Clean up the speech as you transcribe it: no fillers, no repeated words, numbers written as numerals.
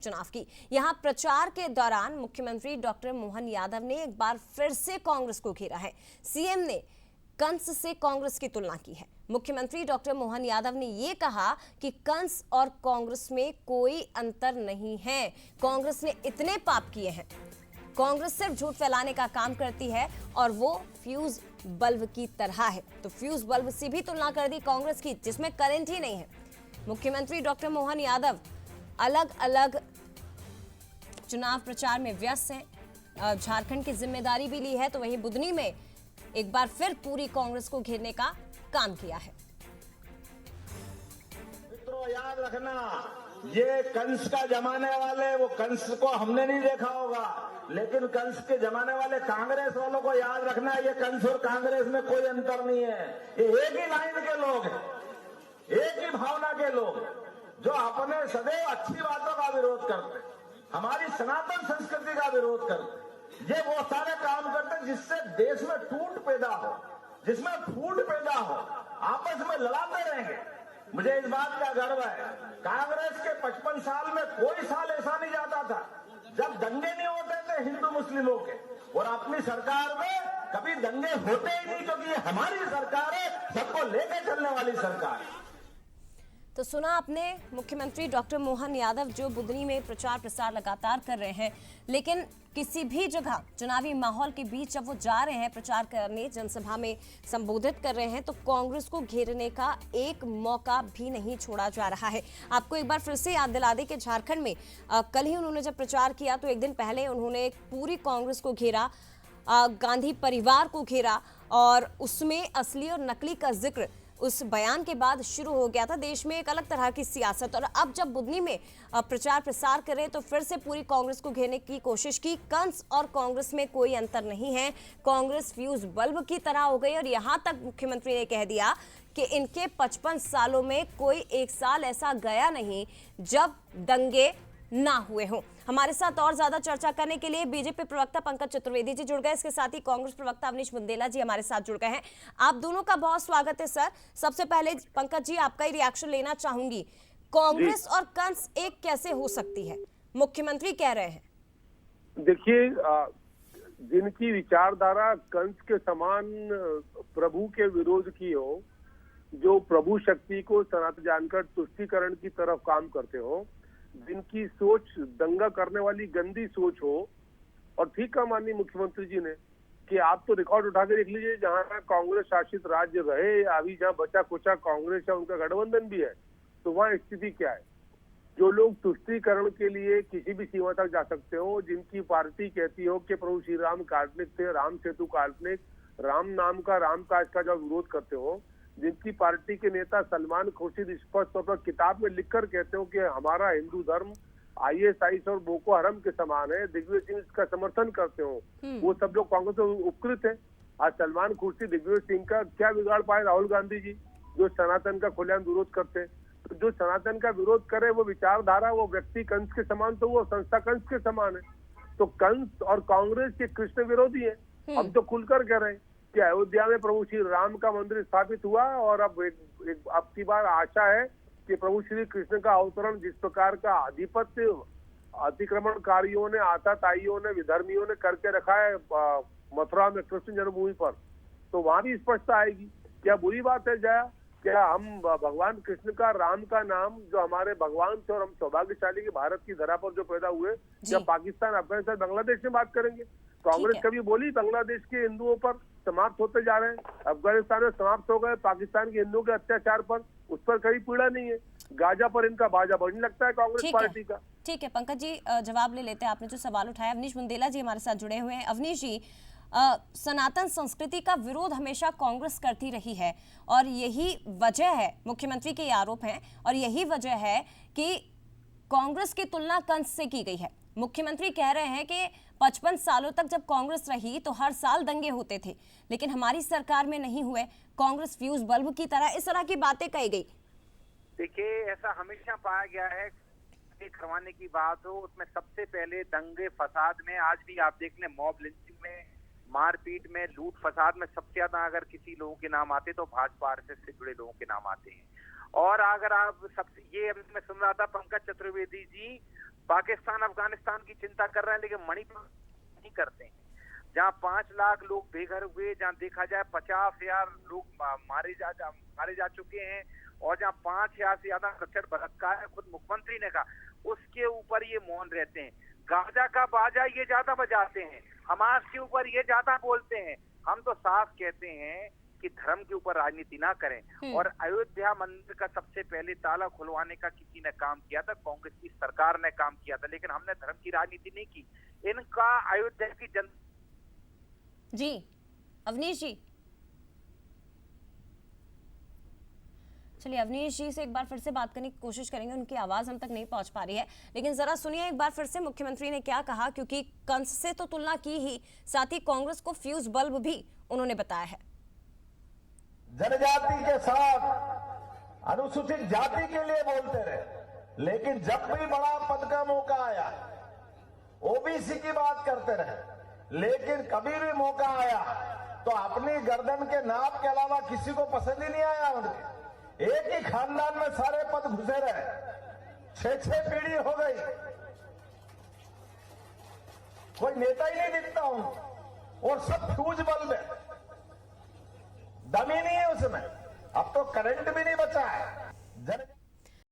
चुनाव की। यहां प्रचार के दौरान मुख्यमंत्री डॉक्टर मोहन यादव ने एक बार फिर से कांग्रेस को घेरा है। सीएम ने कंस से कांग्रेस की तुलना की है। मुख्यमंत्री डॉक्टर मोहन यादव ने यह कहा कि कंस और कांग्रेस में कोई अंतर नहीं है। कांग्रेस ने इतने पाप किए हैं, कांग्रेस सिर्फ झूठ फैलाने का काम करती है और वो फ्यूज बल्ब की तरह है। तो फ्यूज बल्ब से भी तुलना कर दी कांग्रेस की, जिसमें करंट ही नहीं है। मुख्यमंत्री डॉक्टर मोहन यादव अलग अलग चुनाव प्रचार में व्यस्त हैं। झारखंड की जिम्मेदारी भी ली है, तो वहीं बुधनी में एक बार फिर पूरी कांग्रेस को घेरने का काम किया है। मित्रों, याद रखना, ये कंस का जमाने वाले, वो कंस को हमने नहीं देखा होगा, लेकिन कंस के जमाने वाले कांग्रेस वालों को याद रखना, ये कंस और कांग्रेस में कोई अंतर नहीं है। ये एक ही लाइन के लोग हैं, एक ही भावना के लोग, जो अपने सदैव अच्छी बातों का विरोध करते, हमारी सनातन संस्कृति का विरोध करते। ये वो सारे काम करते जिससे देश में टूट पैदा हो, जिसमें फूट पैदा हो, आपस में लड़ाते रहेंगे। मुझे इस बात का गर्व है, कांग्रेस के 55 साल में कोई साल ऐसा नहीं जाता था जब दंगे नहीं होते थे हिंदू मुस्लिमों के, और अपनी सरकार में कभी दंगे होते ही नहीं, क्योंकि ये हमारी सरकार है, सबको लेके चलने वाली सरकार है। तो सुना आपने मुख्यमंत्री डॉक्टर मोहन यादव जो बुधनी में प्रचार प्रसार लगातार कर रहे हैं, लेकिन किसी भी जगह चुनावी माहौल के बीच जब वो जा रहे हैं प्रचार करने, जनसभा में संबोधित कर रहे हैं, तो कांग्रेस को घेरने का एक मौका भी नहीं छोड़ा जा रहा है। आपको एक बार फिर से याद दिला दें कि झारखंड में कल ही उन्होंने जब प्रचार किया तो एक दिन पहले उन्होंने पूरी कांग्रेस को घेरा, गांधी परिवार को घेरा, और उसमें असली और नकली का जिक्र उस बयान के बाद शुरू हो गया था। देश में एक अलग तरह की सियासत, और अब जब बुधनी में प्रचार प्रसार करें तो फिर से पूरी कांग्रेस को घेरने की कोशिश की। कंस और कांग्रेस में कोई अंतर नहीं है, कांग्रेस फ्यूज बल्ब की तरह हो गई। और यहां तक मुख्यमंत्री ने कह दिया कि इनके 55 सालों में कोई एक साल ऐसा गया नहीं जब दंगे ना हुए हों। हमारे साथ और ज्यादा चर्चा करने के लिए बीजेपी प्रवक्ता पंकज चतुर्वेदी जी जुड़ गए, इसके साथ ही कांग्रेस प्रवक्ता अवनीश बुंदेला जी हमारे साथ जुड़ गए हैं। आप दोनों का बहुत स्वागत है सर। सबसे पहले पंकज जी आपका ही रिएक्शन लेना चाहूंगी, कांग्रेस और कंस एक कैसे हो सकती है, मुख्यमंत्री कह रहे हैं। देखिए, जिनकी विचारधारा कंस के समान प्रभु के विरोध की हो, जो प्रभु शक्ति को सनातन जानकर तुष्टीकरण की तरफ काम करते हो, जिनकी सोच दंगा करने वाली गंदी सोच हो, और ठीक कहा माननीय मुख्यमंत्री जी ने कि आप तो रिकॉर्ड उठा के देख लीजिए, जहां कांग्रेस शासित राज्य रहे, अभी जहां बचा कुचा कांग्रेस या उनका गठबंधन भी है, तो वहां स्थिति क्या है। जो लोग तुष्टीकरण के लिए किसी भी सीमा तक जा सकते हो, जिनकी पार्टी कहती हो कि प्रभु श्री राम काल्पनिक थे, राम सेतु काल्पनिक, राम नाम का, राम काज का जो विरोध करते हो, जिनकी पार्टी के नेता सलमान खुर्शीद स्पष्ट तौर पर किताब में लिखकर कहते हो कि हमारा हिंदू धर्म ISIS और बोको हरम के समान है, दिग्विजय सिंह का समर्थन करते हो, वो सब लोग कांग्रेस में उपकृत है। आज सलमान खुर्शीद दिग्विजय सिंह का क्या बिगाड़ पाए राहुल गांधी जी, जो सनातन का खुलेआम विरोध करते हैं। तो जो सनातन का विरोध करे वो विचारधारा, वो व्यक्ति कंस के समान, तो वो संस्था कंस के समान है। तो कंस और कांग्रेस के कृष्ण विरोधी है। हम तो खुलकर कह रहे हैं कि अयोध्या में प्रभु श्री राम का मंदिर स्थापित हुआ, और अब अब की बार आशा है कि प्रभु श्री कृष्ण का अवतरण, जिस प्रकार का आधिपत्य अतिक्रमणकारियों ने, आताताइयों ने, विधर्मियों ने करके रखा है मथुरा में कृष्ण जन्मभूमि पर, तो वहां भी स्पष्टता आएगी। क्या बुरी बात है जया, क्या हम भगवान कृष्ण का, राम का नाम, जो हमारे भगवान थे और हम सौभाग्यशाली के भारत की धरा पर जो पैदा हुए, क्या पाकिस्तान, अफगानिस्तान, बांग्लादेश में बात करेंगे। कांग्रेस कभी बोली बांग्लादेश के हिंदुओं पर समाप्त होते जा रहे हैं, अफगानिस्तान में समाप्त हो गए, पाकिस्तान के हिंदुओं के अत्याचार पर, उस पर कभी पीड़ा नहीं है। गाजा पर इनका बाजा बढ़ने लगता है कांग्रेस पार्टी का। ठीक है पंकज जी, जवाब ले लेते हैं आपने जो सवाल उठाया। अवनीश बुंदेला जी हमारे साथ जुड़े हुए हैं। अवनीश जी, सनातन संस्कृति का विरोध हमेशा कांग्रेस करती रही है, और यही वजह है, मुख्यमंत्री के आरोप हैं, और यही वजह है कि कांग्रेस की तुलना कंस से की गई है। मुख्यमंत्री कह रहे हैं कि 55 सालों तक जब कांग्रेस रही तो हर साल दंगे होते थे, लेकिन हमारी सरकार में नहीं हुए, कांग्रेस फ्यूज बल्ब की तरह, इस तरह की बातें कही गई। देखिए, ऐसा हमेशा पाया गया है, करवाने की बात हो उसमें सबसे पहले दंगे फसाद में, आज भी आप देख लें, मॉब लिंचिंग में, मारपीट में, लूट फसाद में सबसे ज्यादा अगर किसी लोगों के नाम आते तो भाजपा RSS से जुड़े लोगों के नाम आते हैं। और अगर आप सबसे, ये मैं सुन रहा था पंकज चतुर्वेदी जी, पाकिस्तान अफगानिस्तान की चिंता कर रहे हैं लेकिन मणिपुर नहीं करते हैं। जहां 5 लाख लोग बेघर हुए, जहां देखा जाए 50,000 लोग मारे जा चुके हैं और जहां 5,000 से ज्यादा नक्सर बलात्कार है, खुद मुख्यमंत्री ने कहा, उसके ऊपर ये मौन रहते हैं। गाजा का बाजा ये ज्यादा बजाते हैं, हमास के ऊपर ये ज्यादा बोलते हैं। हम तो साफ कहते हैं कि धर्म के ऊपर राजनीति ना करें। और अयोध्या मंदिर का सबसे पहले ताला खुलवाने का किसी ने काम किया था, कांग्रेस की सरकार ने काम किया था, लेकिन हमने धर्म की राजनीति नहीं की। इनका अयोध्या की जनता जी अवनीश जी, चलिए अवनीश जी से एक बार फिर से बात करने की कोशिश करेंगे, उनकी आवाज हम तक नहीं पहुंच पा रही है। लेकिन जरा सुनिए एक बार फिर से मुख्यमंत्री ने क्या कहा, क्योंकि कंस से तो तुलना की ही, साथ ही कांग्रेस को फ्यूज बल्ब भी उन्होंने बताया है। जनजाति के साथ अनुसूचित जाति के लिए बोलते रहे, लेकिन जब भी बड़ा पद का मौका आया ओबीसी की बात करते रहे, लेकिन कभी भी मौका आया तो अपनी गर्दन के नाप के अलावा किसी को पसंद ही नहीं आया। उनके एक ही खानदान में सारे पद घुसे रहे, 6-6 पीढ़ी हो गई, कोई नेता ही नहीं दिखता हूं, और सब फ्यूज बल्ब है, दम ही नहीं है उसमें। अब तो करंट भी नहीं बचा है।